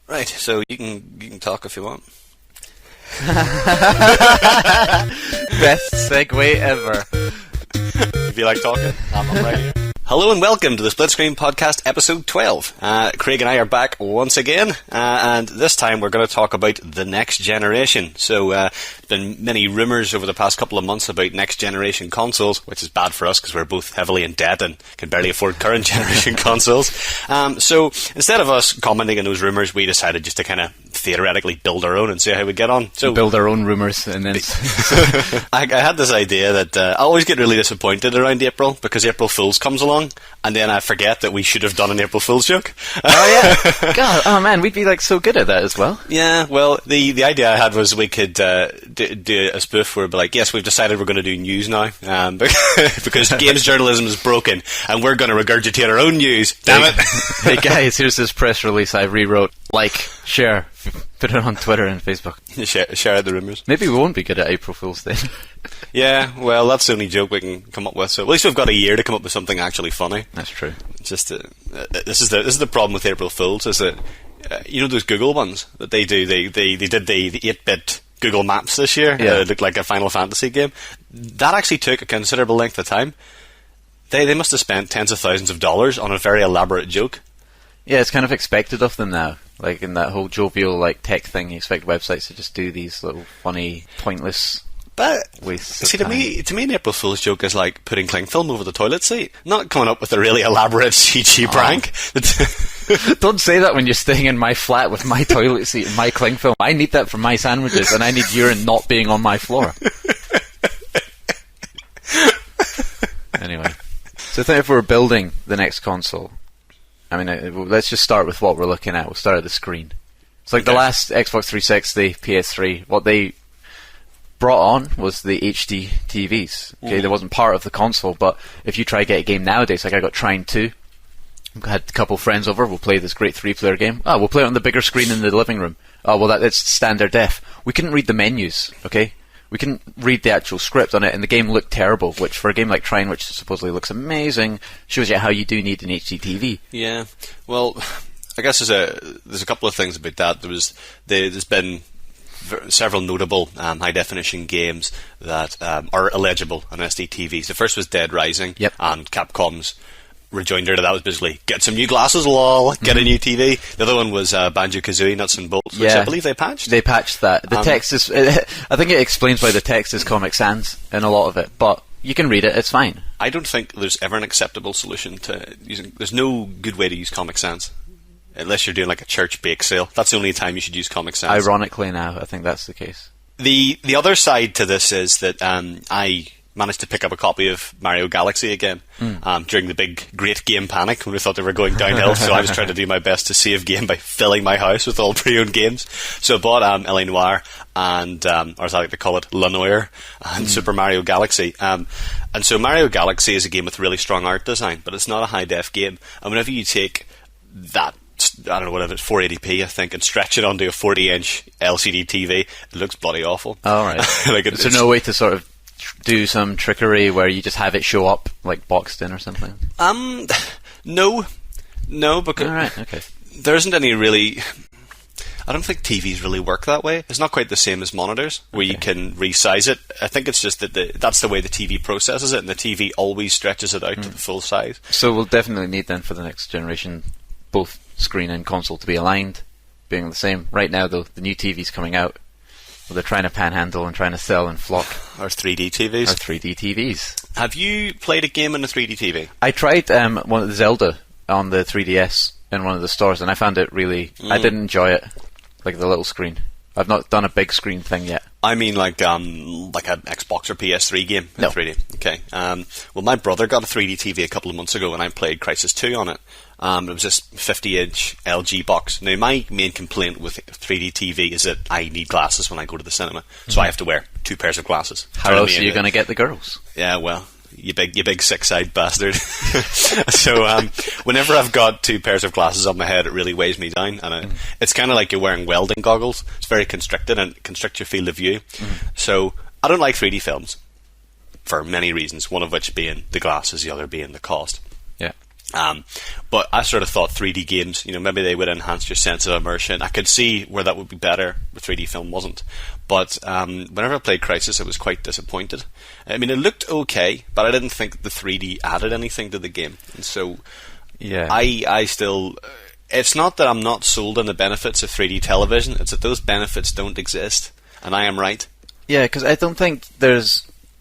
Right, so you can talk if you want. Best segue ever. If you like talking, I'm right here. Hello and welcome to the Split Screen Podcast episode 12. Craig and I are back once again, and this time we're going to talk about the next generation. So, there's been many rumours over the past couple of months about next generation consoles, which is bad for us because we're both heavily in debt and can barely afford current generation consoles. So, instead of us commenting on those rumours, we decided just to kind of theoretically build our own and see how we get on. So build our own rumours, and then I had this idea that I always get really disappointed around April because April Fool's comes along, and then I forget that we should have done an April Fool's joke. Oh yeah, God, oh man, we'd be like so good at that as well. Yeah, well, the idea I had was we could do a spoof where we'd be like, yes, we've decided we're going to do news now, because games journalism is broken, and we're going to regurgitate our own news. Damn it! Hey guys, here's this press release I rewrote. Like, share, put it on Twitter and Facebook. Share out the rumours. Maybe we won't be good at April Fool's Day. Yeah, well, that's the only joke we can come up with. So at least we've got a year to come up with something actually funny. That's true. Just this is the problem with April Fools is that you know those Google ones that they do. They did the 8-bit Google Maps this year. Yeah. It looked like a Final Fantasy game. That actually took a considerable length of time. They must have spent tens of thousands of dollars on a very elaborate joke. Yeah, it's kind of expected of them now. Like in that whole jovial like tech thing, you expect websites to just do these little funny, pointless. But wastes of see, time. to me, an April Fool's joke is like putting cling film over the toilet seat, not coming up with a really elaborate CG prank. Don't say that when you're staying in my flat with my toilet seat and my cling film. I need that for my sandwiches, and I need urine not being on my floor. Anyway, so I think if we're building the next console, I mean, let's just start with what we're looking at. We'll start at the screen. It's like the last Xbox 360, PS3. What they brought on was the HD TVs. Okay, That wasn't part of the console, but if you try to get a game nowadays, like I got Trine 2, I had a couple of friends over, we'll play this great 3-player game. Oh, we'll play it on the bigger screen in the living room. Oh, well, it's standard def. We couldn't read the menus, okay? We couldn't read the actual script on it, and the game looked terrible, which for a game like Trine, which supposedly looks amazing, shows you how you do need an HD TV. Yeah, well, I guess there's a couple of things about that. There's been several notable high-definition games that are illegible on SD TVs. The first was Dead Rising, Yep. And Capcom's rejoinder to that was basically, get some new glasses, lol, get a new TV. The other one was Banjo-Kazooie Nuts and Bolts, which I believe they patched. They patched that. The text is... I think it explains why the text is Comic Sans in a lot of it, but you can read it, it's fine. I don't think there's ever an acceptable solution to using... There's no good way to use Comic Sans. Unless you're doing like a church bake sale. That's the only time you should use Comic Sans. Ironically now, I think that's the case. The other side to this is that I managed to pick up a copy of Mario Galaxy again during the big Great Game Panic when we thought they were going downhill. So I was trying to do my best to save game by filling my house with all pre-owned games. So I bought L.A. Noire and, or as I like to call it, Lanoir and Super Mario Galaxy. And so Mario Galaxy is a game with really strong art design, but it's not a high-def game. And whenever you take that, I don't know, whatever, it's 480p, I think, and stretch it onto a 40-inch LCD TV, it looks bloody awful. All right. Is there no way to sort of do some trickery where you just have it show up, like boxed in or something? No, because all right, okay. There isn't any really... I don't think TVs really work that way. It's not quite the same as monitors, where you can resize it. I think it's just that that's the way the TV processes it, and the TV always stretches it out to the full size. So we'll definitely need then for the next generation both screen and console to be aligned, being the same. Right now, though, the new TV's coming out. Well, they're trying to panhandle and trying to sell and flock. Our 3D TVs. Our 3D TVs. Have you played a game on a 3D TV? I tried one of the Zelda on the 3DS in one of the stores, and I found it really... I didn't enjoy it, like the little screen. I've not done a big screen thing yet. I mean like an Xbox or PS3 game in 3D. Okay. Well, my brother got a 3D TV a couple of months ago, and I played Crysis 2 on it. It was this 50-inch LG box. Now, my main complaint with 3D TV is that I need glasses when I go to the cinema, so I have to wear 2 pairs of glasses. How else are you going to get the girls? Yeah, well, you big six-eyed bastard. So whenever I've got 2 pairs of glasses on my head, it really weighs me down, and it's kind of like you're wearing welding goggles. It's very constricted and constricts your field of view. So I don't like 3D films for many reasons, one of which being the glasses, the other being the cost. Yeah. But I sort of thought 3D games, maybe they would enhance your sense of immersion. I could see where that would be better, but 3D film wasn't. But whenever I played Crysis, I was quite disappointed. I mean, it looked okay, but I didn't think the 3D added anything to the game. And so, yeah, I still... It's not that I'm not sold on the benefits of 3D television, it's that those benefits don't exist. And I am right. Yeah, because I don't think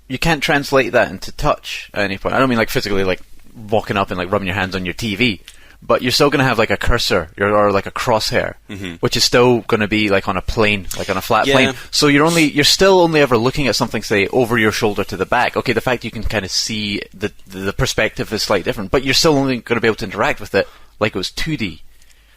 you can't translate that into touch at any point. I don't mean like physically, like walking up and like rubbing your hands on your TV, but you're still going to have like a cursor or like a crosshair, which is still going to be like on a plane, like on a flat plane. So you're still only ever looking at something, say, over your shoulder to the back. Okay, the fact you can kind of see the perspective is slightly different, but you're still only going to be able to interact with it like it was 2D.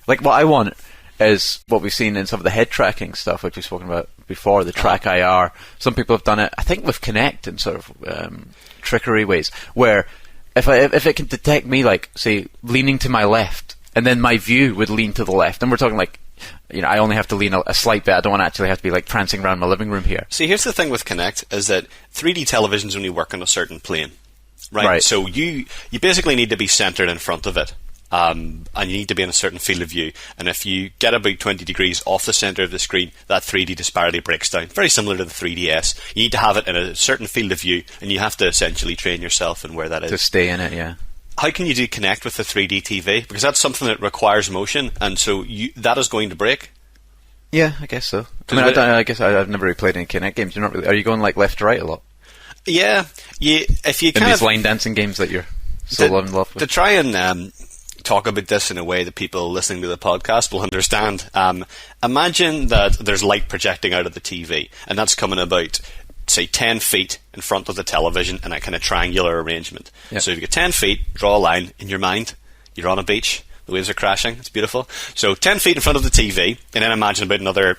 Like what I want is what we've seen in some of the head tracking stuff, which we've spoken about before, the track IR. Some people have done it, I think, with Kinect in sort of trickery ways, where if it can detect me, like, say, leaning to my left, and then my view would lean to the left, and we're talking like, I only have to lean a slight bit, I don't want to actually have to be like prancing around my living room here. See, here's the thing with Kinect, is that 3D televisions only work on a certain plane, right? So you basically need to be centered in front of it. And you need to be in a certain field of view. And if you get about 20 degrees off the centre of the screen, that 3D disparity breaks down. Very similar to the 3DS. You need to have it in a certain field of view, and you have to essentially train yourself in where that is. To stay in it, yeah. How can you do Kinect with the 3D TV? Because that's something that requires motion, and so that is going to break. Yeah, I guess so. I guess I've never really played any Kinect games. You're not really. Are you going like left to right a lot? Yeah. If you in these line dancing games that you're so in love with. To try and talk about this in a way that people listening to the podcast will understand. Imagine that there's light projecting out of the TV, and that's coming about, say, 10 feet in front of the television in a kind of triangular arrangement. Yep. So if you get 10 feet, draw a line in your mind. You're on a beach. The waves are crashing. It's beautiful. So 10 feet in front of the TV, and then imagine about another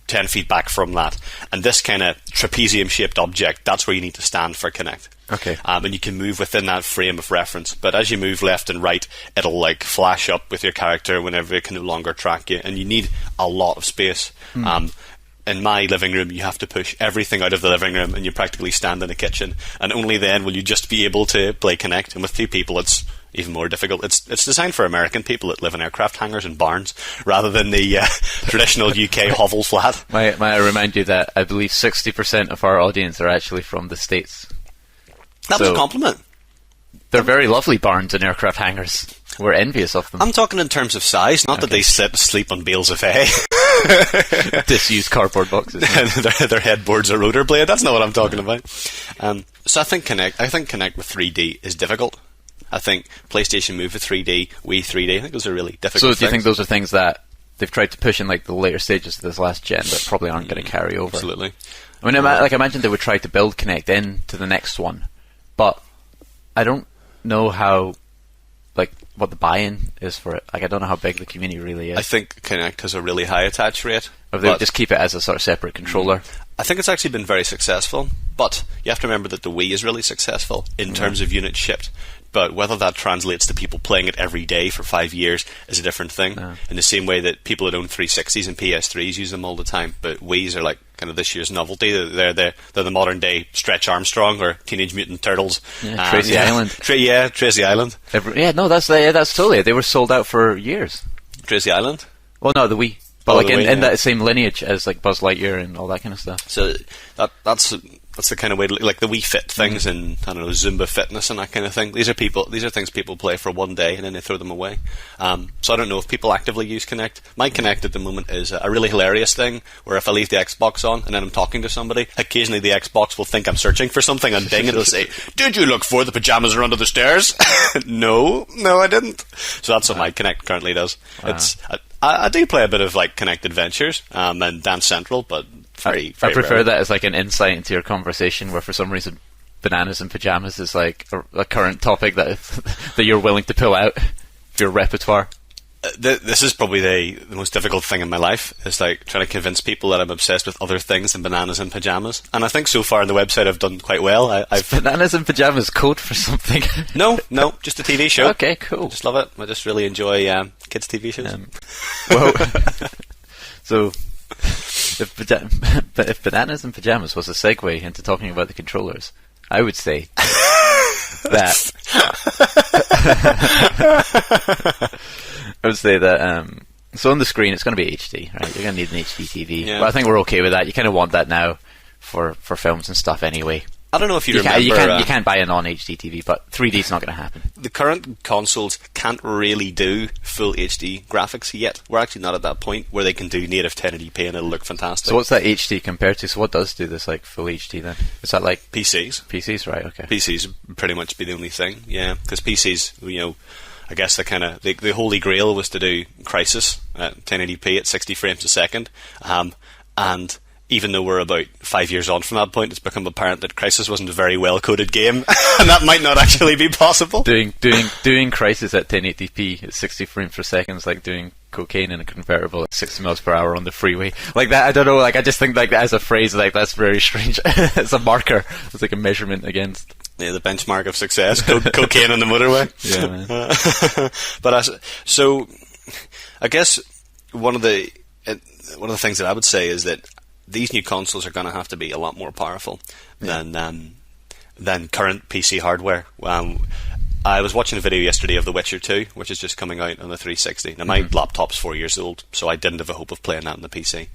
10 feet back from that. And this kind of trapezium-shaped object, that's where you need to stand for Kinect. Okay. And you can move within that frame of reference. But as you move left and right, it'll like flash up with your character whenever it can no longer track you. And you need a lot of space. In my living room, you have to push everything out of the living room, and you practically stand in the kitchen. And only then will you just be able to play Kinect. And with two people, it's even more difficult. It's designed for American people that live in aircraft hangars and barns, rather than the traditional UK hovel flat. Might I remind you that I believe 60% of our audience are actually from the States. That was a compliment. They're very lovely barns and aircraft hangars. We're envious of them. I'm talking in terms of size, not that they sleep on bales of hay. Disused cardboard boxes. their headboards are rotor blade. That's not what I'm talking about. So I think Kinect with 3D is difficult. I think PlayStation Move with 3D, Wii 3D, I think those are really difficult. So do you think those are things that they've tried to push in like the later stages of this last gen that probably aren't going to carry over? Absolutely. I mean, I imagine they would try to build Kinect into the next one, but I don't know how, like, what the buy-in is for it. Like, I don't know how big the community really is. I think Kinect has a really high attach rate. Or they would just keep it as a sort of separate controller. I think it's actually been very successful, but you have to remember that the Wii is really successful in terms of units shipped. But whether that translates to people playing it every day for 5 years is a different thing. In the same way that people that own 360s and PS3s use them all the time, but Wii's are like kind of this year's novelty. They're the modern day Stretch Armstrong or Teenage Mutant Turtles. Tracy Island. Tracy Island. That's totally it. They were sold out for years. Tracy Island? Well, no, the Wii. But like in that same lineage as like Buzz Lightyear and all that kind of stuff. So that's the kind of way to, like the Wii Fit things and I don't know, Zumba fitness and that kind of thing. These are things people play for one day and then they throw them away. So I don't know if people actively use Kinect. My Kinect at the moment is a really hilarious thing where if I leave the Xbox on and then I'm talking to somebody, occasionally the Xbox will think I'm searching for something and ding, it'll say, "Did you look for the pajamas are under the stairs?" No, I didn't. So that's what my Kinect currently does. I do play a bit of like Kinect Adventures and Dance Central, but very I prefer rarely. that as like an insight into your conversation, where for some reason bananas and pajamas is like a current topic that that you're willing to pull out of your repertoire. This is probably the most difficult thing in my life, is like trying to convince people that I'm obsessed with other things than bananas and pajamas. And I think so far on the website I've done quite well. Is bananas and pajamas code for something? No, just a TV show. Okay, cool. Just love it. I just really enjoy kids' TV shows. So if bananas and pajamas was a segue into talking about the controllers, I would say that I would say that. So on the screen, it's going to be HD, right? You're going to need an HD TV. Yeah. But I think we're okay with that. You kind of want that now for films and stuff anyway. I don't know if you remember... You can't buy a non-HD TV, but 3D's not going to happen. The current consoles can't really do full HD graphics yet. We're actually not at that point where they can do native 1080p and it'll look fantastic. So what's that HD compared to? So what does do this like full HD then? Is that like... PCs. PCs, right, okay. PCs would pretty much be the only thing, yeah. Because PCs, you know... I guess the holy grail was to do Crysis at 1080p at 60 frames a second, and even though we're about 5 years on from that point, it's become apparent that Crysis wasn't a very well coded game, and that might not actually be possible. Doing Crysis at 1080p at 60 frames per second is like doing cocaine in a convertible at 60 miles per hour on the freeway. Like that, I don't know. Like I just think like that as a phrase, like that's very strange. It's a marker. It's like a measurement against. Yeah, the benchmark of success, cocaine on the motorway. Yeah, man. But so, I guess one of the things that I would say is that these new consoles are going to have to be a lot more powerful than current PC hardware. I was watching a video yesterday of The Witcher 2, which is just coming out on the 360. Now, my laptop's 4 years old, so I didn't have a hope of playing that on the PC.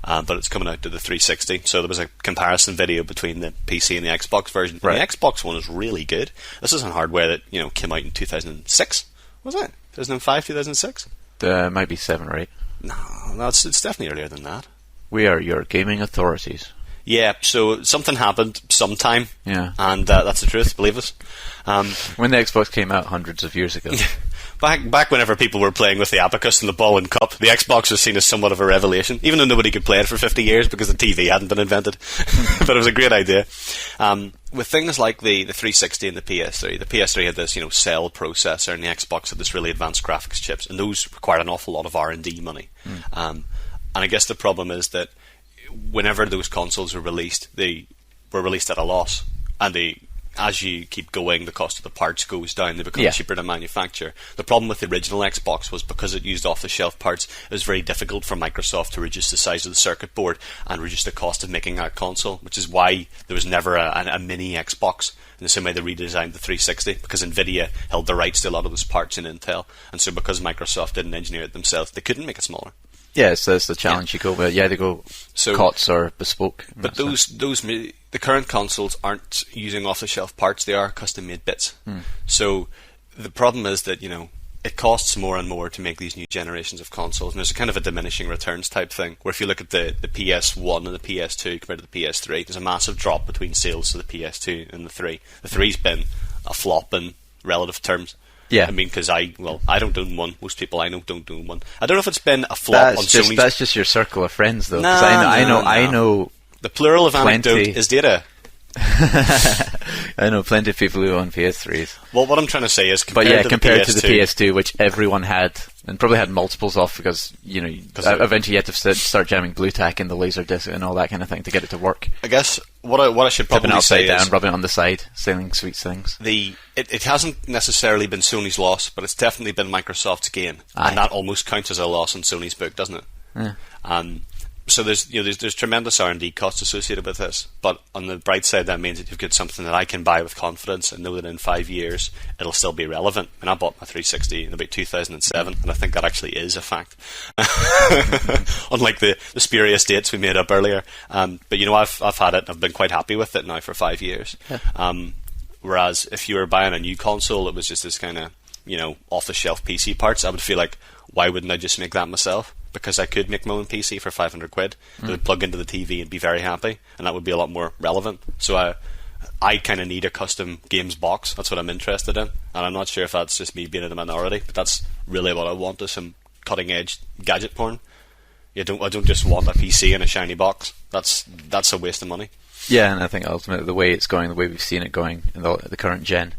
But it's coming out to the 360, so there was a comparison video between the PC and the Xbox version. Right. The Xbox one is really good. This is on hardware that came out in 2006. Was it 2005, 2006? Might be 7 or 8. No, it's definitely earlier than that. We are your gaming authorities. Yeah, so something happened sometime, Yeah. and that's the truth, believe us. When the Xbox came out hundreds of years ago. Back whenever people were playing with the abacus and the ball and cup, the Xbox was seen as somewhat of a revelation, even though nobody could play it for 50 years because the TV hadn't been invented. But it was a great idea. With things like the 360 and the PS3, the PS3 had this Cell processor, and the Xbox had this really advanced graphics chips, and those required an awful lot of R&D money. And I guess the problem is that whenever those consoles were released, they were released at a loss, and as you keep going, the cost of the parts goes down. They become cheaper to manufacture. The problem with the original Xbox was because it used off-the-shelf parts, it was very difficult for Microsoft to reduce the size of the circuit board and reduce the cost of making that console, which is why there was never a mini Xbox. In the same way they redesigned the 360, because Nvidia held the rights to a lot of those parts in Intel, and so because Microsoft didn't engineer it themselves, they couldn't make it smaller. Yeah, so that's the challenge you go with. Yeah, they go COTS or bespoke. But the current consoles aren't using off-the-shelf parts; they are custom-made bits. So the problem is that it costs more and more to make these new generations of consoles, and there's a kind of a diminishing returns type thing. Where if you look at the PS1 and the PS2 compared to the PS3, there's a massive drop between sales to the PS2 and the 3. The 3's been a flop in relative terms. Yeah, I mean, because I don't own one. Most people I know don't own one. I don't know if it's been a flop on Sony's... That's just your circle of friends, though. Nah, I know. The plural of plenty. anecdote is data. I know plenty of people who own PS3s. Well, what I'm trying to say is, compared to the PS2, which everyone had, and probably had multiples of, because eventually you had to start jamming blue tack in the laser disc and all that kind of thing to get it to work. I guess what I should probably say is, upside down, rubbing it on the side, selling sweet things. It hasn't necessarily been Sony's loss, but it's definitely been Microsoft's gain, Aye. and that almost counts as a loss in Sony's book, doesn't it? Yeah. So there's tremendous R&D costs associated with this, but on the bright side, that means that you've got something that I can buy with confidence and know that in 5 years it'll still be relevant. And I bought my 360 in about 2007, and I think that actually is a fact. Unlike the spurious dates we made up earlier. But I've had it. I've been quite happy with it now for 5 years. Yeah. Whereas if you were buying a new console, it was just this kind of off-the-shelf PC parts. I would feel like, why wouldn't I just make that myself? Because I could make my own PC for 500 quid. It would plug into the TV and be very happy, and that would be a lot more relevant. So I kind of need a custom games box. That's what I'm interested in, and I'm not sure if that's just me being in a minority, but that's really what I want, is some cutting edge gadget porn. I don't just want a PC and a shiny box. That's a waste of money. Yeah, and I think ultimately the way it's going, the way we've seen it going in the current gen,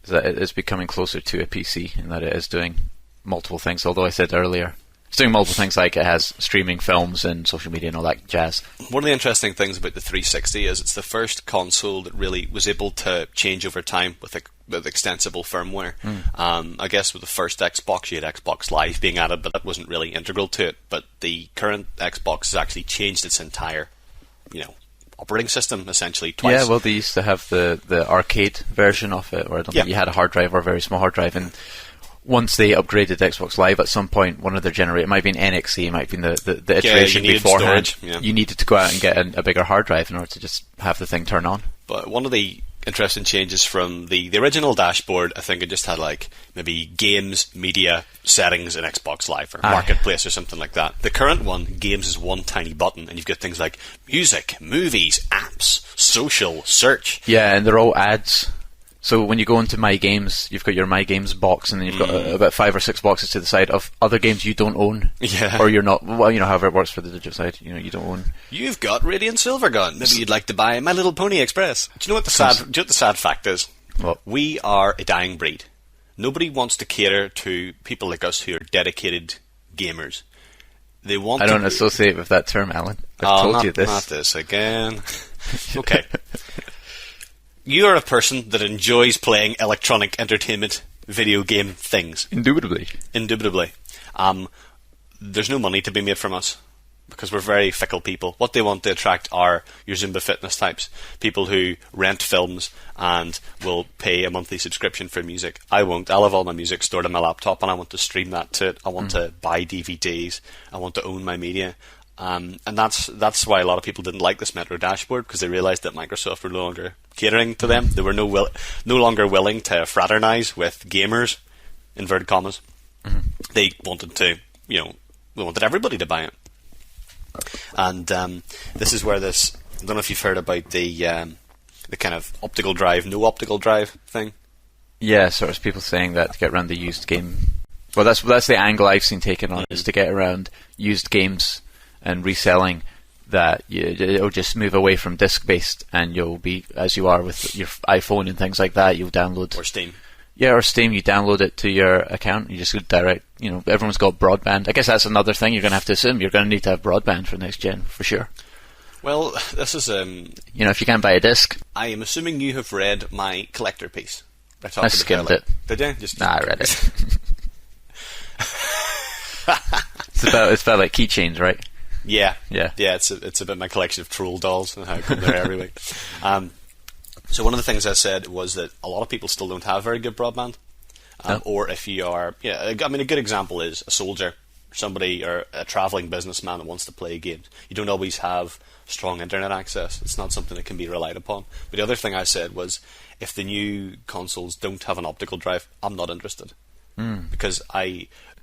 is that it is becoming closer to a PC in that it is doing multiple things. Although I said earlier, it's doing multiple things, like it has streaming films and social media and all that jazz. One of the interesting things about the 360 is it's the first console that really was able to change over time with extensible firmware. I guess with the first Xbox, you had Xbox Live being added, but that wasn't really integral to it. But the current Xbox has actually changed its entire, operating system, essentially, twice. Yeah, well, they used to have the arcade version of it, where I don't think you had a hard drive or a very small hard drive, and once they upgraded Xbox Live at some point, one of their generators, it might have been NXE, it might have been the iteration beforehand, storage, you needed to go out and get a bigger hard drive in order to just have the thing turn on. But one of the interesting changes from the original dashboard, I think it just had like maybe games, media, settings, and Xbox Live, or Marketplace or something like that. The current one, games, is one tiny button, and you've got things like music, movies, apps, social, search. Yeah, and they're all ads. So when you go into My Games, you've got your My Games box, and then you've got about 5 or 6 boxes to the side of other games you don't own. Yeah. Or you're not, well, however it works for the digital side, you don't own. You've got Radiant Silvergun. Maybe you'd like to buy My Little Pony Express. Do you know what the sad fact is? What? We are a dying breed. Nobody wants to cater to people like us who are dedicated gamers. They want. I don't associate with that term, Alan. I've told you this. Not this again. Okay. You are a person that enjoys playing electronic entertainment video game things. Indubitably. There's no money to be made from us because we're very fickle people. What they want to attract are your Zumba fitness types, people who rent films and will pay a monthly subscription for music. I won't. I'll have all my music stored on my laptop and I want to stream that to it. I want to buy DVDs. I want to own my media. And that's why a lot of people didn't like this Metro dashboard, because they realised that Microsoft were no longer catering to them. They were no longer willing to fraternise with gamers, inverted commas. They wanted to, they wanted everybody to buy it. And this is where I don't know if you've heard about the kind of optical drive, no optical drive thing. Yeah, sort of people saying that to get around the used game. Well, that's the angle I've seen taken on it, is to get around used games and reselling, that it'll just move away from disc-based, and you'll be, as you are with your iPhone and things like that, you'll download... Or Steam. Yeah, or Steam, you download it to your account, you just go direct, everyone's got broadband. I guess that's another thing you're going to have to assume, you're going to need to have broadband for next gen, for sure. Well, this is... if you can't buy a disc... I am assuming you have read my collector piece. I skimmed it. Did you? Nah, I read it. It's about like keychains, right? Yeah. It's about my collection of troll dolls and how I come there every week. So one of the things I said was that a lot of people still don't have very good broadband. Or if you are, a good example is a soldier, somebody, or a travelling businessman that wants to play games. You don't always have strong internet access. It's not something that can be relied upon. But the other thing I said was, if the new consoles don't have an optical drive, I'm not interested. Because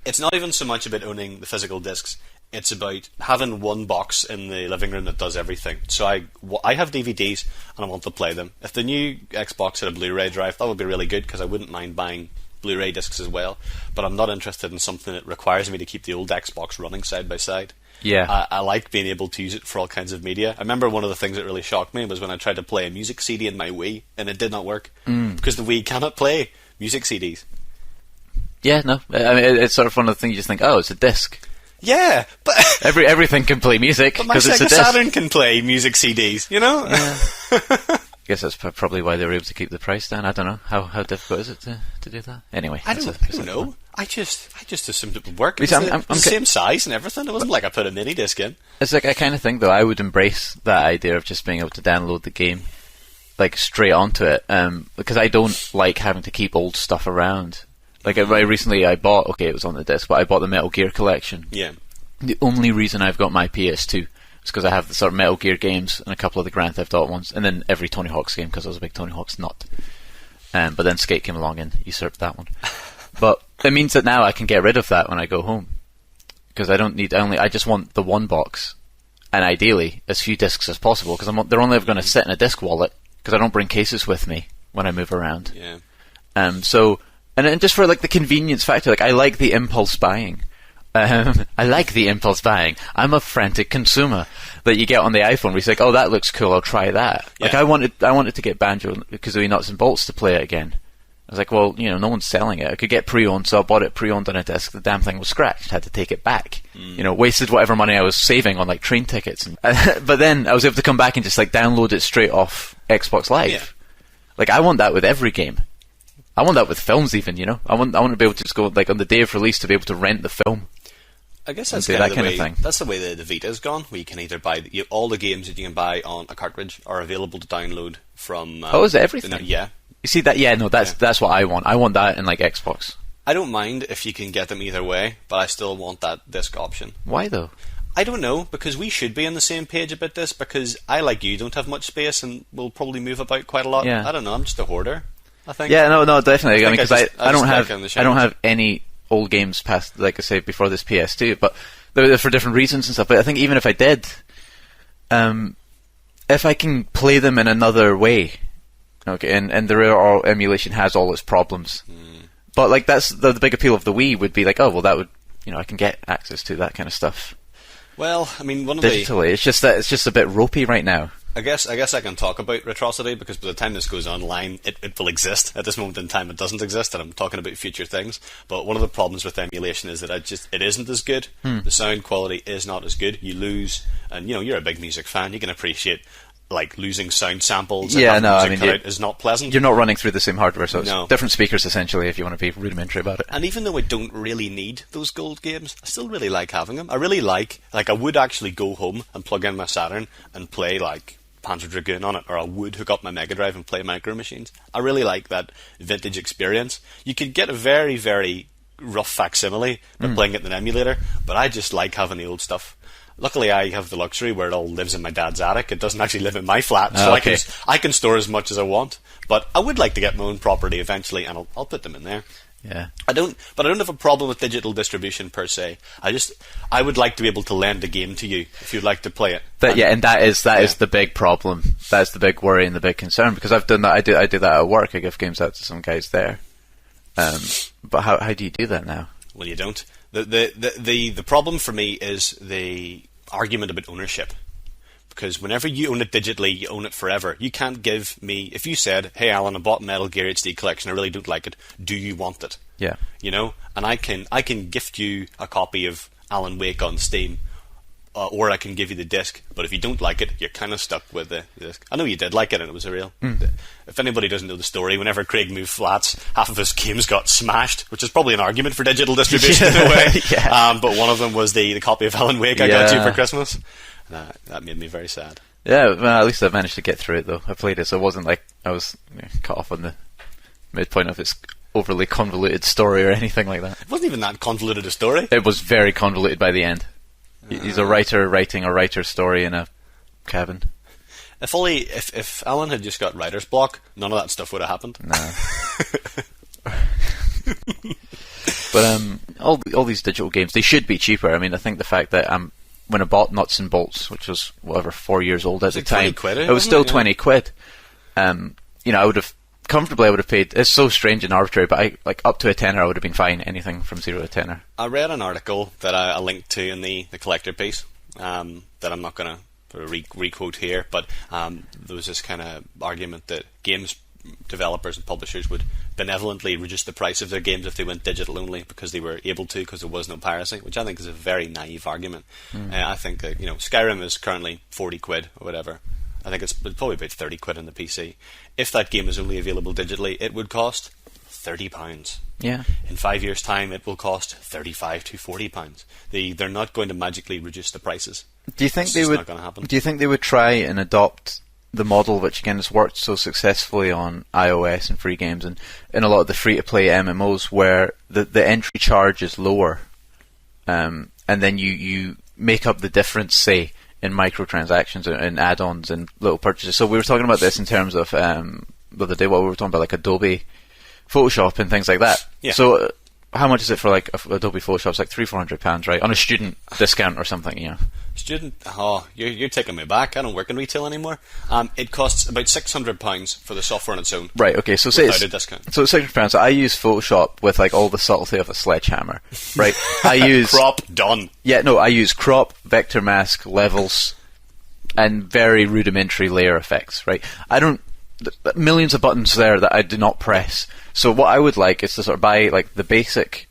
it's not even so much about owning the physical discs. It's about having one box in the living room that does everything. So I have DVDs and I want to play them. If the new Xbox had a Blu-ray drive, that would be really good, because I wouldn't mind buying Blu-ray discs as well. But I'm not interested in something that requires me to keep the old Xbox running side by side. Yeah. I like being able to use it for all kinds of media. I remember one of the things that really shocked me was when I tried to play a music CD in my Wii, and it did not work. Because the Wii cannot play music CDs. Yeah, no. I mean, it's sort of one of the things you just think, oh, it's a disc. Yeah, but everything can play music because it's a disc. Sega Saturn can play music CDs, Yeah. I guess that's probably why they were able to keep the price down. I don't know how difficult is it to do that. Anyway, I don't know. I just assumed it would work. It's the same size and everything. It wasn't like I put a mini disc in. It's like I kind of think though I would embrace that idea of just being able to download the game like straight onto it, because I don't like having to keep old stuff around. Like recently I bought, it was on the disc, but I bought the Metal Gear collection. Yeah. The only reason I've got my PS2 is because I have the sort of Metal Gear games and a couple of the Grand Theft Auto ones, and then every Tony Hawk's game, because I was a big Tony Hawk's nut. But then Skate came along and usurped that one. But it means that now I can get rid of that when I go home, because I just want the one box, and ideally as few discs as possible, because they're only ever going to sit in a disc wallet, because I don't bring cases with me when I move around. Yeah. And just for like the convenience factor, like I like the impulse buying. I'm a frantic consumer that you get on the iPhone where you think, oh, that looks cool, I'll try that. Yeah. Like I wanted to get Banjo because of the nuts and bolts to play it again. I was like, well, no one's selling it. I could get pre-owned, so I bought it pre-owned on a disc. The damn thing was scratched. Had to take it back. Wasted whatever money I was saving on like train tickets. But then I was able to come back and just like download it straight off Xbox Live. Yeah. Like I want that with every game. I want that with films even, I want to be able to just go like on the day of release to be able to rent the film. I guess that's do kind that of the kind way. of thing. That's the way the Vita's gone. Where you can either buy all the games that you can buy on a cartridge are available to download from. Is it everything? Yeah. You see that? Yeah, no, that's what I want. I want that in like Xbox. I don't mind if you can get them either way, but I still want that disc option. Why though? I don't know, because we should be on the same page about this, because I, like you, don't have much space and will probably move about quite a lot. Yeah. I don't know, I'm just a hoarder, I think. Yeah, no, definitely. I mean, because I don't have have any old games past, like I say, before this PS2, but they're for different reasons and stuff. But I think even if I did, if I can play them in another way, okay, and the real emulation has all its problems, but like that's the big appeal of the Wii would be like, oh well, that would, I can get access to that kind of stuff. Well, I mean, digitally, it's just that it's just a bit ropey right now. I guess I can talk about Retrocity, because by the time this goes online, it will exist. At this moment in time, it doesn't exist, and I'm talking about future things. But one of the problems with emulation is that it isn't as good. The sound quality is not as good. You lose, and you're a big music fan. You can appreciate like losing sound samples. And music cut out is not pleasant. You're not running through the same hardware, so No. it's different speakers essentially. If you want to be rudimentary about it. And even though I don't really need those gold games, I still really like having them. I really like I would actually go home and plug in my Saturn and play like Panzer Dragoon on it, or I would hook up my Mega Drive and play Micro Machines. I really like that vintage experience. You could get a very, very rough facsimile by playing it in an emulator, but I just like having the old stuff. Luckily, I have the luxury where it all lives in my dad's attic. It doesn't actually live in my flat, so okay. I can store as much as I want. But I would like to get my own property eventually, and I'll put them in there. Yeah. I don't have a problem with digital distribution per se. I would like to be able to lend a game to you if you'd like to play it. And that is the big problem. That's the big worry and the big concern, because I've done that. I do that at work. I give games out to some guys there. But how do you do that now? Well, you don't. The problem for me is the argument about ownership. Because whenever you own it digitally, you own it forever. You can't give me... If you said, hey, Alan, I bought Metal Gear HD Collection, I really don't like it. Do you want it? Yeah. And I can gift you a copy of Alan Wake on Steam, or I can give you the disc. But if you don't like it, you're kind of stuck with the disc. I know you did like it, and it was a real... If anybody doesn't know the story, whenever Craig moved flats, half of his games got smashed, which is probably an argument for digital distribution in a way. Yeah. But one of them was the copy of Alan Wake I got you for Christmas. That made me very sad. Yeah, well, at least I managed to get through it, though. I played it, so it wasn't like I was cut off on the midpoint of its overly convoluted story or anything like that. It wasn't even that convoluted a story. It was very convoluted by the end. He's a writer writing a writer's story in a cabin. If Alan had just got writer's block, none of that stuff would have happened. No. But all these digital games, they should be cheaper. I mean, I think the fact that when I bought Nuts and Bolts, which was whatever 4 years old at the time, it was still 20 quid. I would have comfortably paid. It's so strange and arbitrary, but up to a tenner, I would have been fine. Anything from 0 to tenner. I read an article that I linked to in the collector piece that I'm not going to re-quote here, but there was this kind of argument that games developers and publishers would benevolently reduce the price of their games if they went digital only, because they were able to, because there was no piracy, which I think is a very naive argument. I think that Skyrim is currently 40 quid or whatever. I think it's probably about 30 quid on the PC. If that game is only available digitally, it would cost £30. Yeah. In 5 years' time, it will cost £35 to £40. They're not going to magically reduce the prices. Do you think It's they just would? not going to happen. Do you think they would try and adopt the model which again has worked so successfully on iOS and free games and in a lot of the free-to-play MMOs, where the entry charge is lower, and then you make up the difference, say, in microtransactions and add-ons and little purchases. So we were talking about this in terms of the other day, we were talking about like Adobe Photoshop and things like that. Yeah. So how much is it for like Adobe Photoshop? It's like £300, right? On a student discount or something, Student? Oh, you're taking me back. I don't work in retail anymore. It costs about £600 for the software on its own. Right, okay, so say without a discount. So it's £600. So I use Photoshop with like all the subtlety of a sledgehammer, right? I use crop done. Yeah, no, I use crop, vector mask, levels, and very rudimentary layer effects, right? I don't millions of buttons there that I do not press. So what I would like is to sort of buy like the basic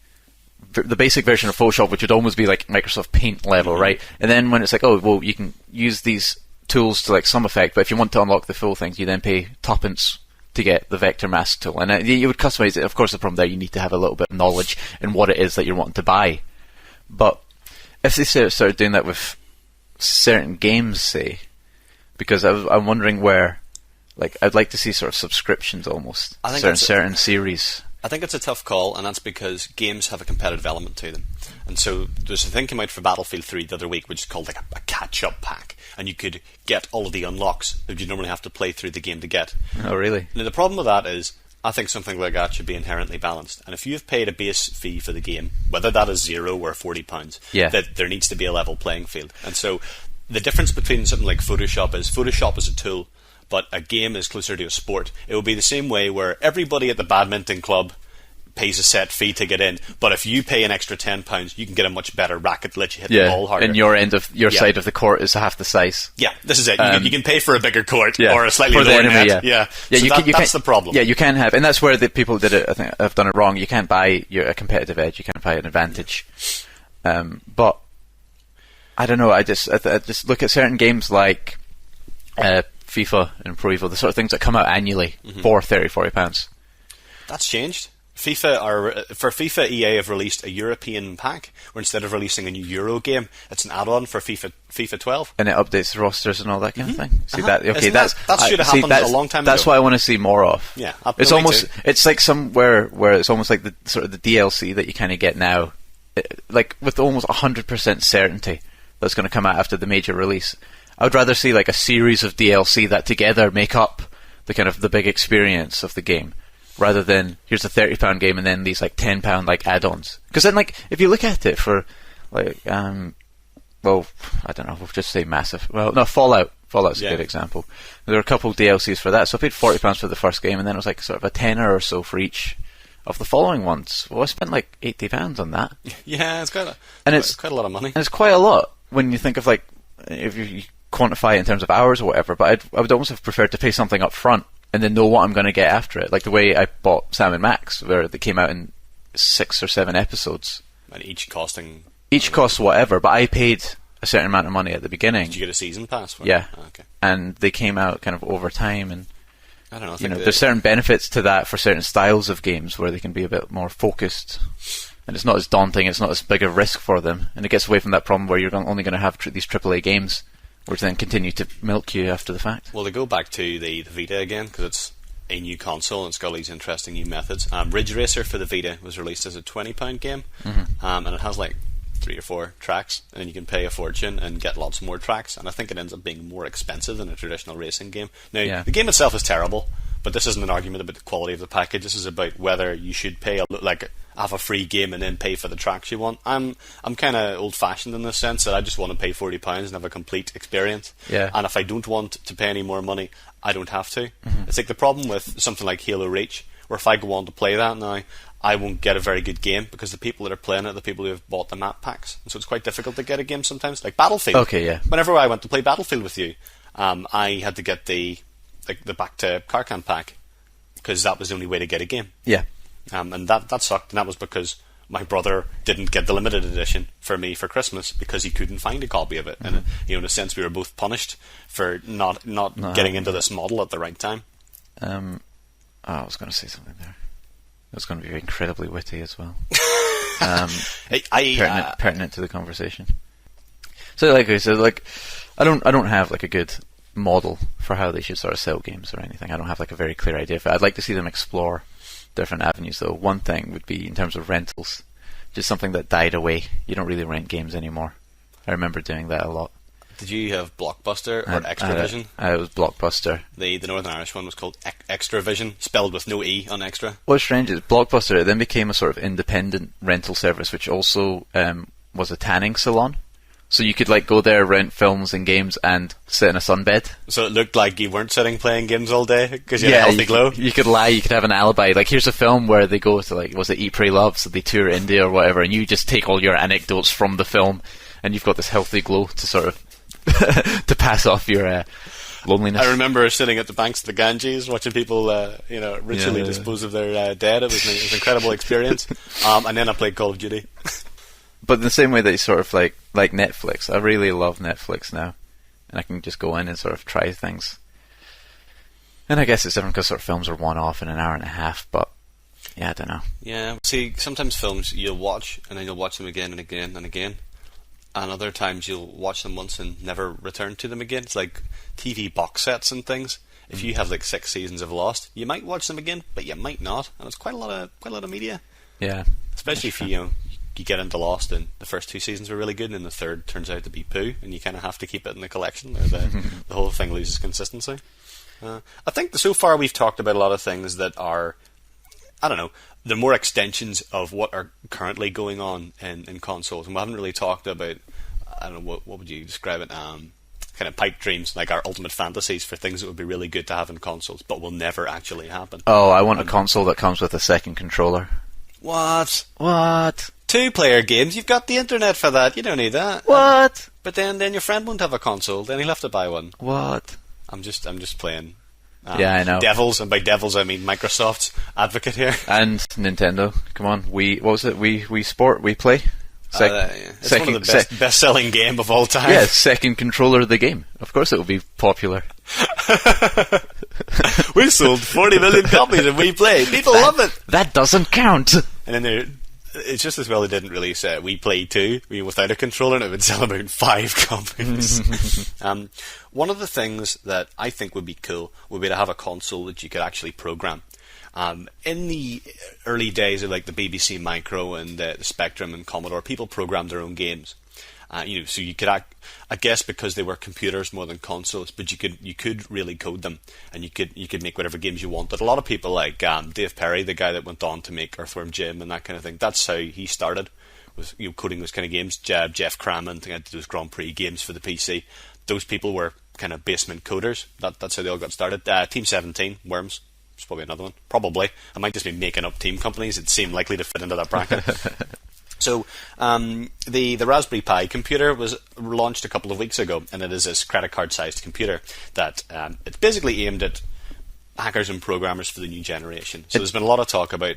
version of Photoshop, which would almost be like Microsoft Paint level, right? And then when it's like, oh, well, you can use these tools to like some effect, but if you want to unlock the full things, you then pay tuppence to get the vector mask tool, and you would customize it. Of course, the problem there, you need to have a little bit of knowledge in what it is that you're wanting to buy. But if they started doing that with certain games, say, because I'm wondering where, like, I'd like to see sort of subscriptions almost. I think certain series. I think it's a tough call, and that's because games have a competitive element to them. And so there's a thing came out for Battlefield 3 the other week, which is called like a catch-up pack, and you could get all of the unlocks that you normally have to play through the game to get. Oh, really? Now the problem with that is, I think something like that should be inherently balanced. And if you've paid a base fee for the game, whether that is £0 or £40, that there needs to be a level playing field. And so the difference between something like Photoshop is a tool, but a game is closer to a sport. It will be the same way where everybody at the badminton club pays a set fee to get in, but if you pay an extra £10, you can get a much better racket to let you hit the ball harder. And your end of your side of the court is half the size. Yeah, this is it. You can pay for a bigger court or a slightly lower net. That's the problem. Yeah, you can have, and that's where the people did it. I think have done it wrong. You can't buy a competitive edge. You can't buy an advantage. But I don't know. I just look at certain games like FIFA and Pro Evo, the sort of things that come out annually for £30-40. That's changed. For FIFA, EA have released a European pack, where instead of releasing a new Euro game, it's an add-on for FIFA 12, and it updates the rosters and all that kind of thing. See that? Okay, that should have happened a long time ago. That's what I want to see more of. Yeah, it's almost it's like somewhere where it's almost like the sort of the DLC that you kind of get now, like with almost 100% certainty that's going to come out after the major release. I would rather see like a series of DLC that together make up the kind of the big experience of the game, rather than here's a £30 game and then these like £10 like add-ons. Because then, like, if you look at it for like well, I don't know, we'll just say massive. Well, no, Fallout's a good example. There were a couple DLCs for that, so I paid £40 for the first game, and then it was like sort of a tenner or so for each of the following ones. Well, I spent like £80 on that. Yeah, it's quite a lot of money. And it's quite a lot when you think of like if you quantify it in terms of hours or whatever. But I would almost have preferred to pay something up front and then know what I'm going to get after it. Like the way I bought Sam & Max, where they came out in 6 or 7 episodes. And each costing... Each costs whatever, but I paid a certain amount of money at the beginning. Did you get a season pass for it? Yeah. Oh, okay. And they came out kind of over time, and I don't know. You know, there's certain benefits to that for certain styles of games where they can be a bit more focused. And it's not as daunting, it's not as big a risk for them. And it gets away from that problem where you're only going to have these AAA games, which then continue to milk you after the fact. Well, they go back to the Vita again, because it's a new console and it's got all these interesting new methods. Ridge Racer for the Vita was released as a £20 game, and it has like 3 or 4 tracks, and then you can pay a fortune and get lots more tracks, and I think it ends up being more expensive than a traditional racing game. Now, the game itself is terrible, but this isn't an argument about the quality of the package. This is about whether you should pay have a free game and then pay for the tracks you want. I'm kind of old-fashioned in the sense that I just want to pay £40 and have a complete experience. Yeah. And if I don't want to pay any more money, I don't have to. It's like the problem with something like Halo Reach, where if I go on to play that now, I won't get a very good game because the people that are playing it are the people who have bought the map packs, and so it's quite difficult to get a game sometimes. Like Battlefield. Okay, yeah. Whenever I went to play Battlefield with you, I had to get the back to Carcan pack because that was the only way to get a game. Yeah. And that sucked, and that was because my brother didn't get the limited edition for me for Christmas because he couldn't find a copy of it. And in a sense, we were both punished for not getting into this model at the right time. I was going to say something there. It was going to be incredibly witty as well. Pertinent to the conversation. So, like I said, I don't have like a good model for how they should sort of sell games or anything. I don't have like a very clear idea. I'd like to see them explore different avenues, though. One thing would be in terms of rentals, just something that died away. You don't really rent games anymore. I remember doing that a lot. Did you have Blockbuster or Extravision? It was Blockbuster. The Northern Irish one was called Extravision, spelled with no E on extra. What's strange is Blockbuster then became a sort of independent rental service, which also was a tanning salon. So you could go there, rent films and games, and sit in a sunbed. So it looked like you weren't sitting playing games all day because you had a healthy glow. You could lie. You could have an alibi. Here's a film where they go to was it Eat, Pray, Love? So they tour India or whatever, and you just take all your anecdotes from the film, and you've got this healthy glow to sort of to pass off your loneliness. I remember sitting at the banks of the Ganges watching people, ritually dispose of their dead. It was an incredible experience. And then I played Call of Duty. But in the same way that you sort of like Netflix, I really love Netflix now, and I can just go in and sort of try things. And I guess it's different because sort of films are one-off in an hour and a half, but yeah, I don't know. Yeah, see, sometimes films you'll watch, and then you'll watch them again and again and again. and other times you'll watch them once and never return to them again. It's like TV box sets and things. If you have like 6 seasons of Lost, you might watch them again, but you might not, and it's quite a lot of media. Yeah, especially if you get into Lost and the first 2 seasons were really good, and the third turns out to be poo, and you kind of have to keep it in the collection, or the whole thing loses consistency. I think so far we've talked about a lot of things that are, I don't know, they're more extensions of what are currently going on in consoles, and we haven't really talked about, I don't know, what would you describe it, kind of pipe dreams, like our ultimate fantasies for things that would be really good to have in consoles, but will never actually happen. Oh, I want a console that comes with a second controller. What? 2-player games? You've got the internet for that. You don't need that. What? But then your friend won't have a console. Then he'll have to buy one. What? I'm just playing. Yeah, I know. Devils, and by devils I mean Microsoft's advocate here. And Nintendo. Come on, what was it? We Sport, we Play. It's one of the best-selling game of all time. Yeah, second controller of the game. Of course, it will be popular. We sold 40 million copies of We Play. People love it. That doesn't count. And then it's just as well they didn't release We Play 2 without a controller, and it would sell about 5 copies. One of the things that I think would be cool would be to have a console that you could actually program. In the early days of like the BBC Micro and the Spectrum and Commodore, people programmed their own games. So you could, I guess, because they were computers more than consoles, but you could really code them, and you could make whatever games you wanted. A lot of people like Dave Perry, the guy that went on to make Earthworm Jim and that kind of thing. That's how he started, was coding those kind of games. Jeff Crammond had those Grand Prix games for the PC. Those people were kind of basement coders. That's how they all got started. Team 17, Worms. It's probably another one. Probably. I might just be making up team companies that seem likely to fit into that bracket. So, the Raspberry Pi computer was launched a couple of weeks ago, and it is this credit card-sized computer that it's basically aimed at hackers and programmers for the new generation. So there's been a lot of talk about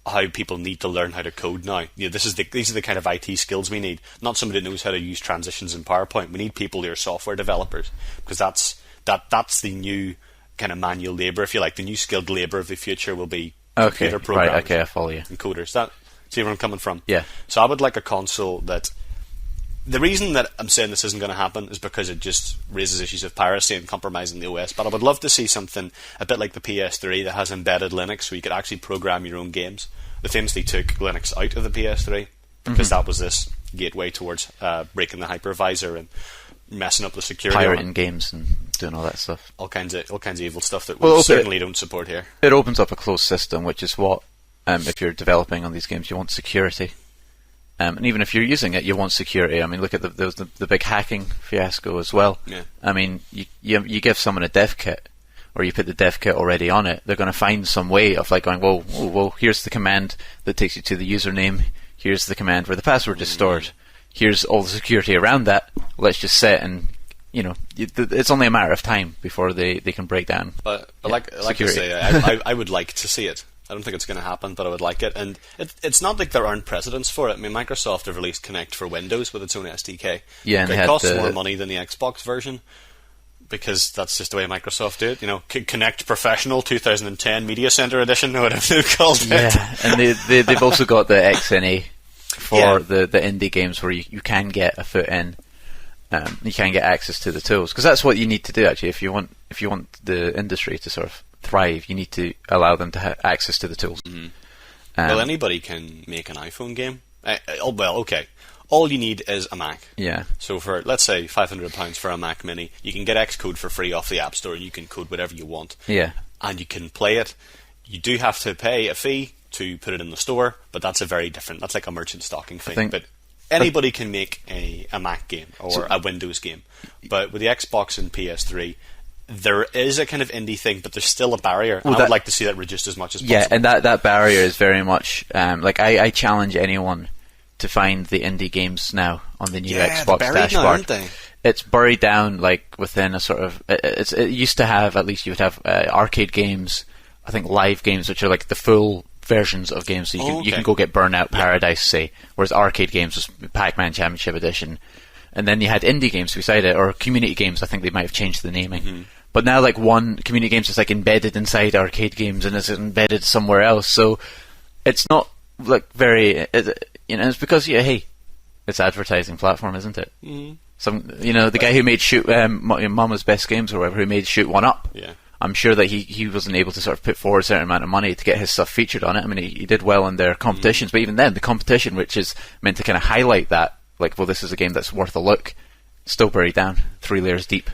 how people need to learn how to code now. These are the kind of IT skills we need. Not somebody that knows how to use transitions in PowerPoint. We need people who are software developers, because that's the new kind of manual labour, if you like. The new skilled labour of the future will be computer programmers. Right, okay, I follow you. And coders. See where I'm coming from? Yeah. So I would like a console that... The reason that I'm saying this isn't going to happen is because it just raises issues of piracy and compromising the OS, but I would love to see something a bit like the PS3 that has embedded Linux, so you could actually program your own games. They famously took Linux out of the PS3 because that was this gateway towards breaking the hypervisor and messing up the security. Pirating games and doing all that stuff. All kinds of evil stuff that we certainly don't support here. It opens up a closed system, which is what, if you're developing on these games, you want security. And even if you're using it, you want security. I mean, look at the big hacking fiasco as well. Yeah. I mean, you give someone a dev kit, or you put the dev kit already on it, they're going to find some way of like going, well, here's the command that takes you to the username, here's the command where the password is stored, here's all the security around that, let's just set, and it's only a matter of time before they can break down. But like I say, I would like to see it. I don't think it's going to happen, but I would like it. And it's not like there aren't precedents for it. I mean, Microsoft have released Kinect for Windows with its own SDK. Yeah, and it costs more money than the Xbox version, because that's just the way Microsoft do it. Kinect Professional 2010 Media Center Edition, or whatever they've called it. Yeah, and they've also got the XNA for the indie games where you can get a foot in. You can get access to the tools, because that's what you need to do actually. If you want the industry to sort of thrive, you need to allow them to have access to the tools. Mm-hmm. Well, anybody can make an iPhone game. Okay. All you need is a Mac. Yeah. So for, let's say, £500 for a Mac Mini, you can get Xcode for free off the App Store, and you can code whatever you want. Yeah. And you can play it. You do have to pay a fee to put it in the store, but that's that's like a merchant stocking fee. But anybody can make a Mac game or a Windows game. But with the Xbox and PS3, there is a kind of indie thing, but there's still a barrier. And I would like to see that reduced as much as possible. Yeah, and that barrier is very much I challenge anyone to find the indie games now on the new Xbox dashboard. Now, aren't they? It's buried down like within a sort of. It used to have, at least you would have arcade games. I think live games, which are like the full versions of games. So you can go get Burnout Paradise, say, whereas arcade games was Pac-Man Championship Edition. And then you had indie games beside it, or community games. I think they might have changed the naming. Mm-hmm. But now, like, one community games is like embedded inside arcade games, and it's embedded somewhere else. So it's not like very, it's because hey, its advertising platform, isn't it? Mm. The guy who made Mama's Best Games or whatever, who made Shoot One Up. Yeah. I'm sure that he wasn't able to sort of put forward a certain amount of money to get his stuff featured on it. I mean, he did well in their competitions, but even then, the competition, which is meant to kind of highlight that, like, well, this is a game that's worth a look, still buried down 3 layers deep.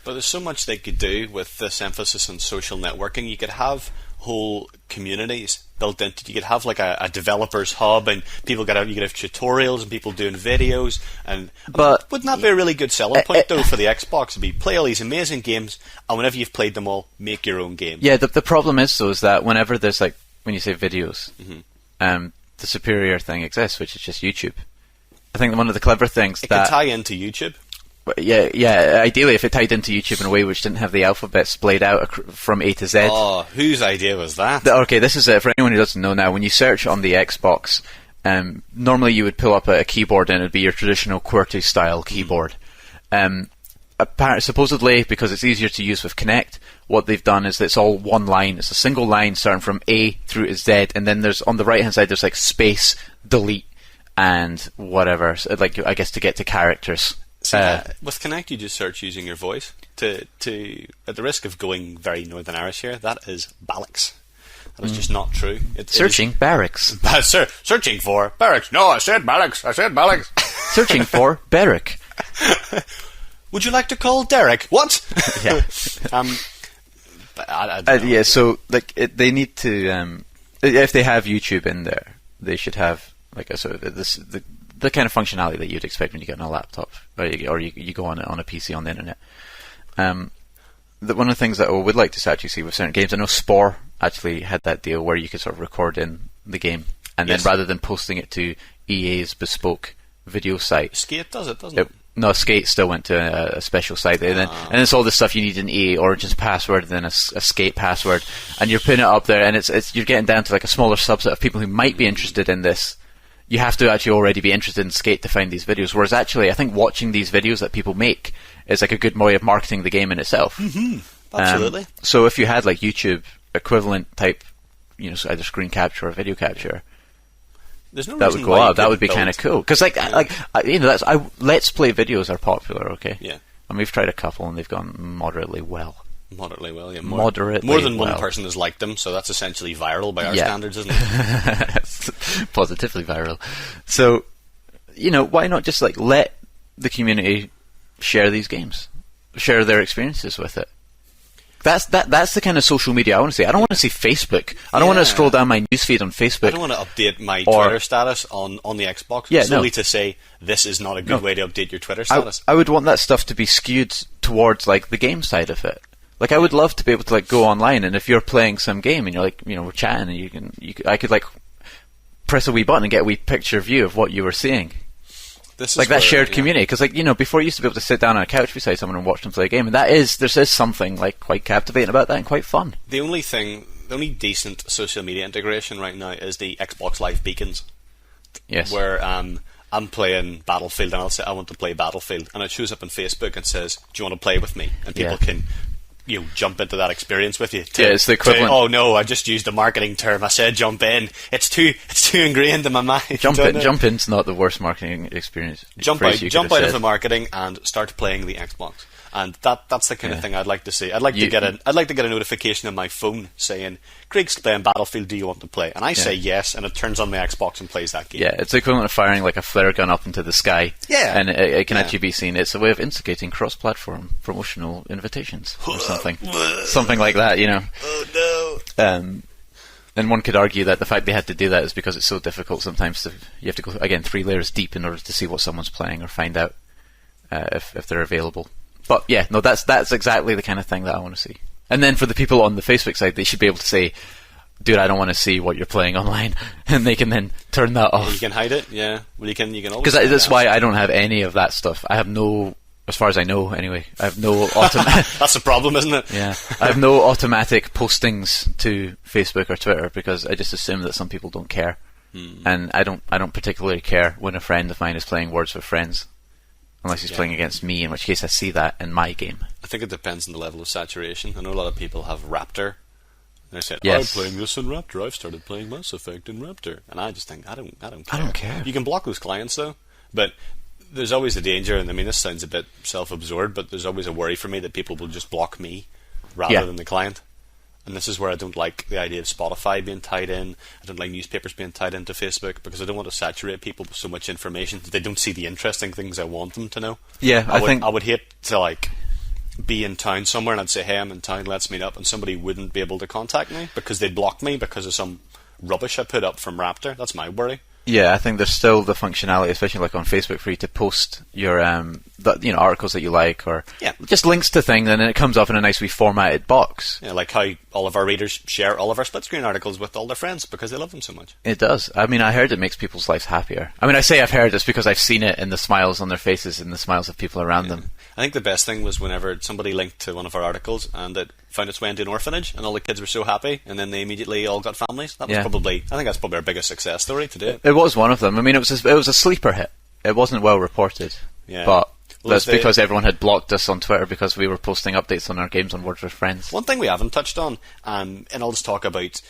But there's so much they could do with this emphasis on social networking. You could have whole communities built into. You could have like a developers hub, and you could have tutorials and people doing videos. But wouldn't that be a really good selling point though for the Xbox? To be play all these amazing games, and whenever you've played them all, make your own game. Yeah, the problem is though is that whenever there's like when you say videos, the superior thing exists, which is just YouTube. I think one of the clever things it could tie into YouTube. Yeah. Ideally, if it tied into YouTube in a way which didn't have the alphabet splayed out from A to Z. Oh, whose idea was that? Okay, this is for anyone who doesn't know now. When you search on the Xbox, normally you would pull up a keyboard and it would be your traditional QWERTY style keyboard. Supposedly, because it's easier to use with Kinect, what they've done is that it's all one line. It's a single line starting from A through to Z, and then there's on the right hand side there's like space, delete, and whatever. So, like I guess to get to characters. With Kinect, you just search using your voice. To at the risk of going very Northern Irish here, that is Ballocks. That is just not true. Searching barracks. Searching for barracks. No, I said Ballocks. Searching for Berwick. Would you like to call Derek? What? Yeah. I don't know. Yeah. So like they need to if they have YouTube in there, they should have like a sort of the kind of functionality that you'd expect when you get on a laptop or you go on a PC on the internet. One of the things that I would like to actually see with certain games, I know Spore actually had that deal where you could sort of record in the game and then rather than posting it to EA's bespoke video site. Skate does it, doesn't it? No, Skate still went to a special site there, and it's all the stuff you need an EA Origins password, and then a Skate password, and you're putting it up there, and it's you're getting down to like a smaller subset of people who might be interested in this. You have to actually already be interested in Skate to find these videos. Whereas actually, I think watching these videos that people make is like a good way of marketing the game in itself. Mm-hmm. Absolutely. So if you had like YouTube equivalent type, so either screen capture or video capture, there's no that would go up. That would be kind of cool. Because Let's Play videos are popular. Okay. Yeah. And we've tried a couple, and they've gone moderately well. Moderately well, yeah. More than one person has liked them, so that's essentially viral by our standards, isn't it? Positively viral. So, why not just like let the community share these games, share their experiences with it? That's the kind of social media I want to see. I don't want to see Facebook. I don't want to scroll down my newsfeed on Facebook. I don't want to update my Twitter status on the Xbox solely to say this is not a good way to update your Twitter status. I would want that stuff to be skewed towards like the game side of it. Like I would love to be able to like go online, and if you're playing some game and you're like we're chatting, and I could like press a wee button and get a wee picture view of what you were seeing. This like that shared community, because before you used to be able to sit down on a couch beside someone and watch them play a game, and there's something like quite captivating about that and quite fun. The only decent social media integration right now is the Xbox Live beacons. Yes. Where I'm playing Battlefield and I'll say I want to play Battlefield, and it shows up on Facebook and says, "Do you want to play with me?" And people can jump into that experience with you. It's the equivalent. Oh no, I just used a marketing term. I said jump in. It's too ingrained in my mind. Jump in's not the worst marketing experience. Jump out of the marketing and start playing the Xbox. And that's the kind of thing I'd like to see. I'd like to get a notification on my phone saying, "Craig's playing Battlefield. Do you want to play?" And I say yes, and it turns on my Xbox and plays that game. Yeah, it's the equivalent of firing like a flare gun up into the sky. Yeah, and it can actually be seen. It's a way of instigating cross-platform promotional invitations or something like that. Oh no. And one could argue that the fact they had to do that is because it's so difficult sometimes. You have to go again 3 layers deep in order to see what someone's playing or find out if they're available. But yeah, no, that's exactly the kind of thing that I want to see. And then for the people on the Facebook side, they should be able to say, "Dude, I don't want to see what you're playing online," and they can then turn that off. You can hide it, yeah. Well, you can always. Because that's why I don't have any of that stuff. I have no, as far as I know, anyway. I have no automatic. That's the problem, isn't it? Yeah, I have no automatic postings to Facebook or Twitter because I just assume that some people don't care, and I don't particularly care when a friend of mine is playing Words with Friends. Unless he's playing against me, in which case I see that in my game. I think it depends on the level of saturation. I know a lot of people have Raptor. And they said, yes. "I'm playing this in Raptor. I've started playing Mass Effect in Raptor." And I just think, I don't care. I don't care. You can block those clients, though. But there's always the danger, and I mean, this sounds a bit self-absorbed, but there's always a worry for me that people will just block me rather than the client. And this is where I don't like the idea of Spotify being tied in. I don't like newspapers being tied into Facebook, because I don't want to saturate people with so much information that they don't see the interesting things I want them to know. Yeah, I would hate to like be in town somewhere and I'd say, hey, I'm in town, let's meet up, and somebody wouldn't be able to contact me because they'd block me because of some rubbish I put up from Raptor. That's my worry. Yeah, I think there's still the functionality, especially like on Facebook, for you to post your articles that you like, or just links to things, and then it comes up in a nice wee formatted box. Yeah, like how all of our readers share all of our split screen articles with all their friends because they love them so much. It does. I mean, I heard it makes people's lives happier. I mean, I say I've heard this because I've seen it in the smiles on their faces and the smiles of people around them. I think the best thing was whenever somebody linked to one of our articles and it found its way into an orphanage, and all the kids were so happy, and then they immediately all got families. That was I think that's probably our biggest success story to date. It was one of them. I mean, it was a sleeper hit. It wasn't well reported, but that's because everyone had blocked us on Twitter because we were posting updates on our games on Words with Friends. One thing we haven't touched on, and I'll just talk about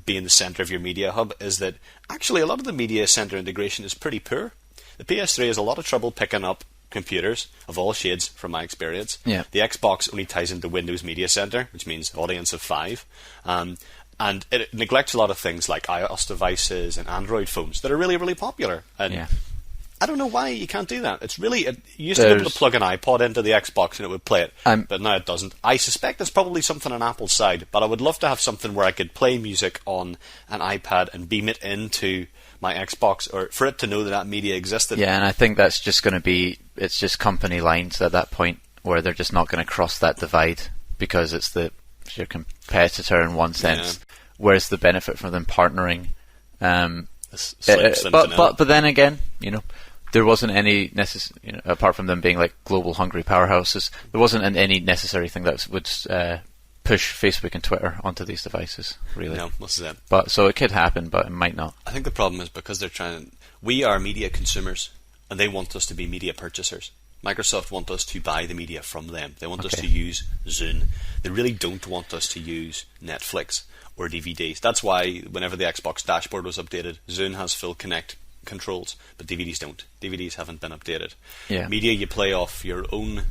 being the centre of your media hub, is that actually a lot of the media centre integration is pretty poor. The PS3 has a lot of trouble picking up computers of all shades, from my experience. Yeah. The Xbox only ties into Windows Media Center, which means audience of 5. And it neglects a lot of things like iOS devices and Android phones that are really, really popular. And I don't know why you can't do that. It's really... you used to be able to plug an iPod into the Xbox and it would play it, but now it doesn't. I suspect it's probably something on Apple's side, but I would love to have something where I could play music on an iPad and beam it into my Xbox, or for it to know that media existed. Yeah, and I think that's just going to be... It's just company lines at that point where they're just not going to cross that divide because it's your competitor in one sense. Yeah. Where's the benefit for them partnering? But then again, there wasn't any apart from them being like global hungry powerhouses, there wasn't any necessary thing that would push Facebook and Twitter onto these devices, really. No, this is it. But so it could happen, but it might not. I think the problem is because we are media consumers, and they want us to be media purchasers. Microsoft want us to buy the media from them. They want us to use Zune. They really don't want us to use Netflix or DVDs. That's why whenever the Xbox dashboard was updated, Zune has full Connect controls, but DVDs don't. DVDs haven't been updated. Yeah. Media you play off your own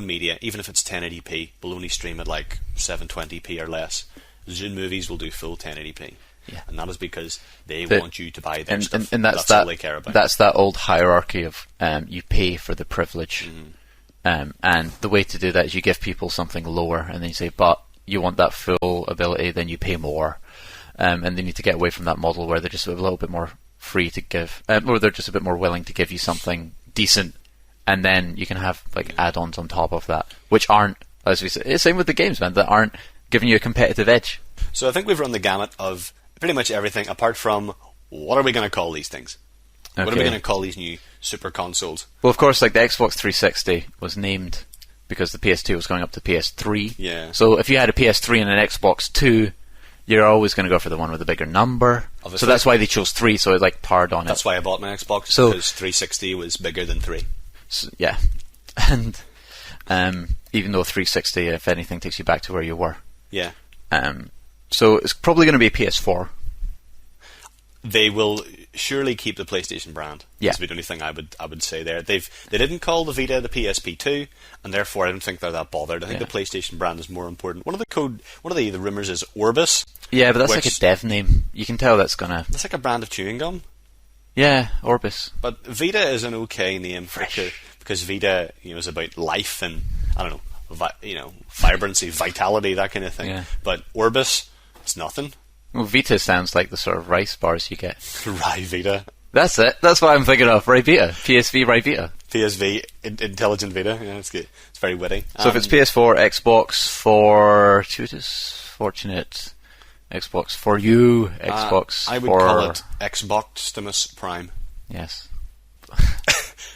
media, even if it's 1080p, will only stream at like 720p or less. Zune movies will do full 1080p. Yeah. And that is because they want you to buy their stuff. And that's all they care about. That's that old hierarchy of you pay for the privilege. Mm-hmm. And the way to do that is you give people something lower, and then you say, but you want that full ability, then you pay more. And they need to get away from that model where they're just a little bit more free to give, or they're just a bit more willing to give you something decent, and then you can have like add-ons on top of that, which aren't, as we say, same with the games, man, that aren't giving you a competitive edge. So I think we've run the gamut of pretty much everything, apart from what are we going to call these things? Okay. What are we going to call these new super consoles? Well, of course, like the Xbox 360 was named because the PS2 was going up to PS3. Yeah. So if you had a PS3 and an Xbox 2, you're always going to go for the one with the bigger number. Obviously. So that's why they chose 3, so it like tarred on it. That's why I bought my Xbox, because 360 was bigger than 3. So, yeah. And even though 360, if anything, takes you back to where you were. Yeah. So it's probably going to be a PS4. They will surely keep the PlayStation brand. Yeah. That's the only thing I would say there. They didn't call the Vita the PSP2, and therefore I don't think they're that bothered. I think the PlayStation brand is more important. One of the rumours is Orbis. Yeah, but that's like a dev name. You can tell that's gonna. That's like a brand of chewing gum. Yeah, Orbis. But Vita is an okay name because Vita, is about life and I don't know, vibrancy, vitality, that kind of thing. Yeah. But Orbis, it's nothing. Well, Vita sounds like the sort of rice bars you get. Rye Vita. That's it. That's what I'm thinking of. Rye Vita. PSV Rye Vita. PSV, Intelligent Vita. Yeah, it's good. It's very witty. So if it's PS4, Xbox fortunate. Xbox for you. Xbox I would call it Xboximus Prime. Yes.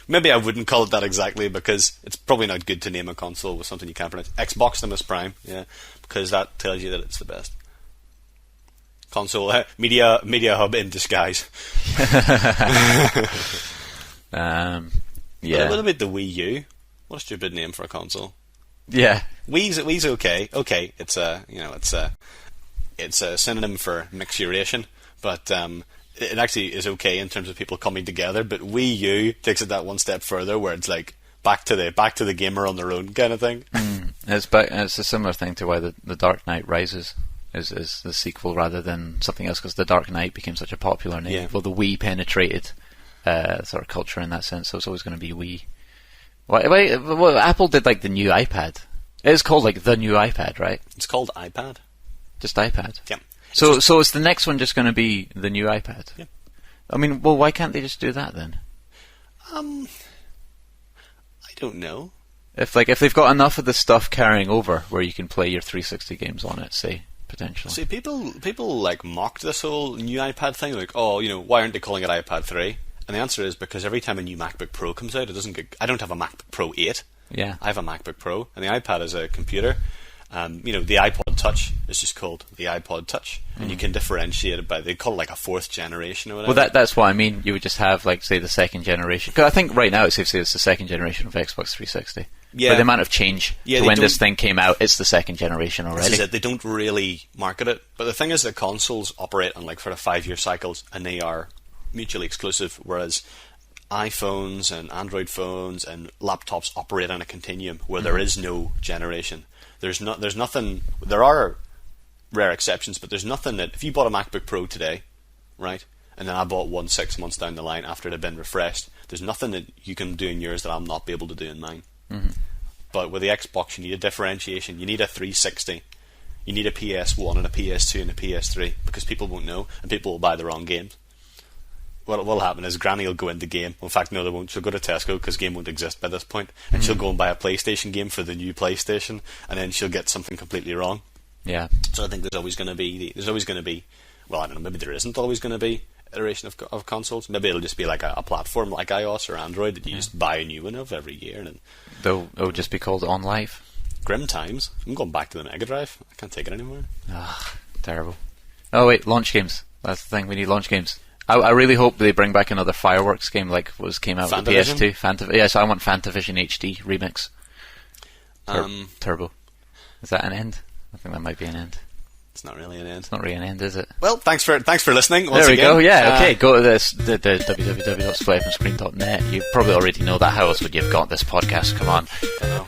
Maybe I wouldn't call it that exactly because it's probably not good to name a console with something you can't pronounce. Xboximus Prime, yeah, because that tells you that it's the best. Console media hub in disguise. Yeah. What about the Wii U? What a stupid name for a console. Yeah. Wii's okay. Okay, it's a synonym for mixuration, but it actually is okay in terms of people coming together, but Wii U takes it that one step further, where it's like back to the gamer on their own kind of thing. It's a similar thing to why the Dark Knight Rises is the sequel rather than something else, because the Dark Knight became such a popular name. Yeah. Well, the Wii penetrated sort of culture in that sense, so it's always going to be Wii. Well, Apple did like the new iPad. It's called like the new iPad, right? It's called iPad. Just iPad. Yeah. So is the next one just going to be the new iPad? Yeah. I mean, well, why can't they just do that then? I don't know. If they've got enough of the stuff carrying over where you can play your 360 games on it, say, potentially. See, people like mocked this whole new iPad thing, like, oh, why aren't they calling it iPad 3? And the answer is because every time a new MacBook Pro comes out, I don't have a MacBook Pro 8. Yeah. I have a MacBook Pro, and the iPad is a computer. The iPod Touch is just called the iPod Touch, and you can differentiate it by, they call it like a fourth generation or whatever. Well, that's what I mean. You would just have, like, say, the second generation. Because I think right now it's safe to say it's the second generation of Xbox 360. Yeah. But the amount of change to when this thing came out, it's the second generation already. This is it. They don't really market it. But the thing is that consoles operate on like sort of 5-year cycles, and they are mutually exclusive, whereas iPhones and Android phones and laptops operate on a continuum where there is no generation. There's nothing. There are rare exceptions, but there's nothing that if you bought a MacBook Pro today, right, and then I bought one 6 months down the line after it had been refreshed, there's nothing that you can do in yours that I'll not be able to do in mine. But with the Xbox, you need a differentiation. You need a 360. You need a PS1 and a PS2 and a PS3 because people won't know and people will buy the wrong games. What will happen is Granny will go into game. In fact, no, they won't. She'll go to Tesco because game won't exist by this point, and she'll go and buy a PlayStation game for the new PlayStation, and then she'll get something completely wrong. Yeah. So I think there's always going to be. Well, I don't know. Maybe there isn't always going to be iteration of consoles. Maybe it'll just be like a platform like iOS or Android that you just buy a new one of every year, and It'll just be called On Live. Grim times. I'm going back to the Mega Drive. I can't take it anymore. Terrible. Oh wait, launch games. That's the thing. We need launch games. I really hope they bring back another Fireworks game like what came out with the PS2. Yeah, so I want Fantavision HD remix. Turbo. Is that an end? I think that might be an end. It's not really an end. It's not really an end, is it? Well, thanks for listening. Once there we again. go. Yeah. Okay. Go to the www.splitfscreen.net. You probably already know that. How else would you have got this podcast? Come on. I don't know.